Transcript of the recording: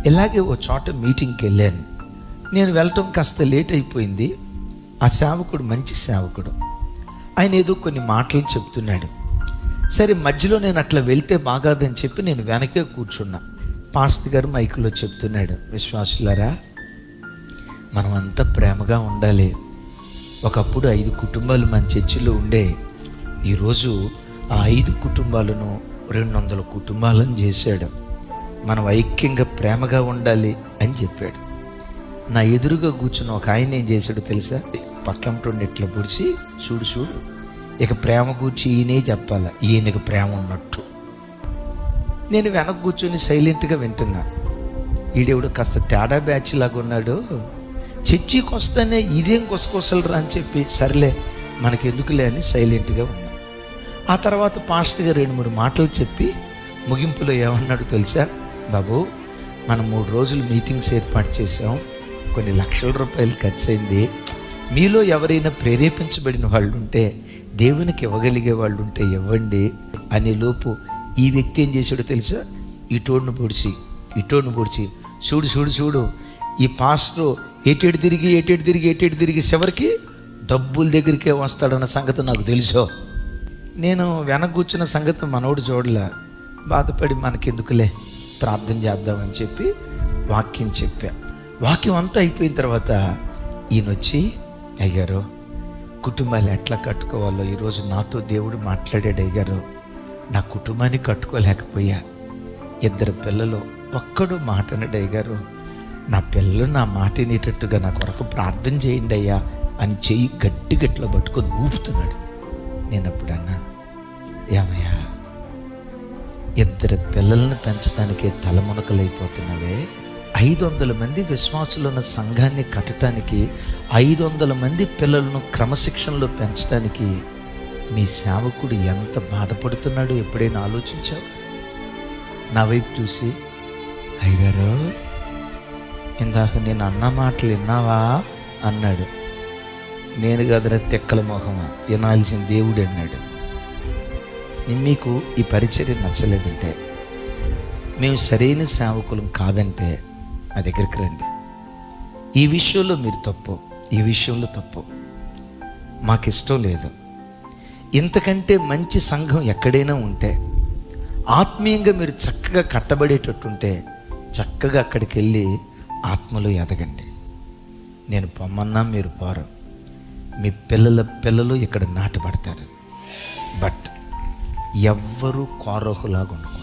ఇలాగే ఓ చోట మీటింగ్కి వెళ్ళాను. నేను వెళ్ళటం కాస్త లేట్ అయిపోయింది. ఆ సేవకుడు మంచి సేవకుడు, ఆయన ఏదో కొన్ని మాటలు చెప్తున్నాడు. సరే, మధ్యలో నేను అట్లా వెళ్తే బాగాదని చెప్పి నేను వెనకే కూర్చున్నా. పాస్టర్ గారు మైకులో చెప్తున్నాడు, విశ్వాసులారా, మనం అంతా ప్రేమగా ఉండాలి. ఒకప్పుడు 5 కుటుంబాలు మన చర్చిలో ఉండే, ఈరోజు ఆ 5 కుటుంబాలను 200 కుటుంబాలను చేశాడు. మనం ఐక్యంగా ప్రేమగా ఉండాలి అని చెప్పాడు. నా ఎదురుగా కూర్చున్న ఒక ఆయన ఏం చేశాడు తెలుసా? పక్కంటుండి ఇట్లా పొడిచి, చూడు చూడు, ఇక ప్రేమ కూర్చి ఈయనే చెప్పాల, ఈయనకి ప్రేమ ఉన్నట్టు. నేను వెనక కూర్చొని సైలెంట్గా వింటున్నా. ఈడేవుడు కాస్త తేడా బ్యాచ్ లాగా ఉన్నాడు, చర్చికి వస్తానే ఇదేం కొసకొసలరా అని చెప్పి, సర్లే మనకెందుకులే అని సైలెంట్గా ఉన్నా. ఆ తర్వాత పాస్టర్ గారు 2-3 మాటలు చెప్పి ముగింపులో ఏమన్నాడు తెలుసా? బాబు, మనం 3 రోజులు మీటింగ్స్ ఏర్పాటు చేసాం, కొన్ని లక్షల రూపాయలు ఖర్చు అయింది. మీలో ఎవరైనా ప్రేరేపించబడిన వాళ్ళు ఉంటే, దేవునికి ఇవ్వగలిగే వాళ్ళు ఉంటే ఇవ్వండి అనే లోపు ఈ వ్యక్తి ఏం చేశాడో తెలుసా? ఇటోడును పొడిచి చూడు చూడు చూడు, ఈ పాస్టర్ ఏటేడు తిరిగి చివరికి డబ్బుల దగ్గరికే వస్తాడన్న సంగతి నాకు తెలుసో. నేను వెనక కూర్చున్న సంగతి మనోడు చూడలే. బాధపడి మనకెందుకులే, ప్రార్థన చేద్దామని చెప్పి వాక్యం చెప్పా. వాక్యం అంతా అయిపోయిన తర్వాత ఈయన వచ్చి, అయ్యారు, కుటుంబాలు ఎట్లా కట్టుకోవాలో ఈరోజు నాతో దేవుడు మాట్లాడాడు. అయ్యారు, నా కుటుంబాన్ని కట్టుకోలేకపోయా, 2 పిల్లలు, ఒక్కడు మాట అన్నాడు. అయ్యారు, నా పిల్లలు నా మాట వినేటట్టుగా నా కొరకు ప్రార్థన చేయండి అయ్యా అని చెయ్యి గట్టిగట్లా పట్టుకొని ఊపుతున్నాడు. నేను అప్పుడు అన్నా, ఏమయ్యా, 2 పిల్లలను పెంచడానికే తలమునకలైపోతున్నావే, 500 మంది విశ్వాసులు ఉన్న సంఘాన్ని కట్టడానికి, 500 మంది పిల్లలను క్రమశిక్షణలో పెంచడానికి మీ సేవకుడు ఎంత బాధపడుతున్నాడో ఎప్పుడైనా ఆలోచించావు? నా వైపు చూసి, అయ్యగారు, ఇందాక నేను అన్న మాటలు విన్నావా అన్నాడు. నేను కదరా తెక్కల మొహమా, వినాల్సిన దేవుడు అన్నాడు. మీకు ఈ పరిచర్య నచ్చలేదంటే, మేము సరైన సేవకులం కాదంటే మా దగ్గరికి రండి. ఈ విషయంలో మీరు తప్పు, ఈ విషయంలో తప్పు, మాకు ఇష్టం లేదు. ఇంతకంటే మంచి సంఘం ఎక్కడైనా ఉంటే, ఆత్మీయంగా మీరు చక్కగా కట్టబడేటట్టుంటే, చక్కగా అక్కడికి వెళ్ళి ఆత్మలో ఎదగండి. నేను పొమ్మన్నా మీరు పోరు, మీ పిల్లలు ఇక్కడ నాటబడతారు. బట్ ఎవ్వరూ కోరహులాగా ఉండకూడదు.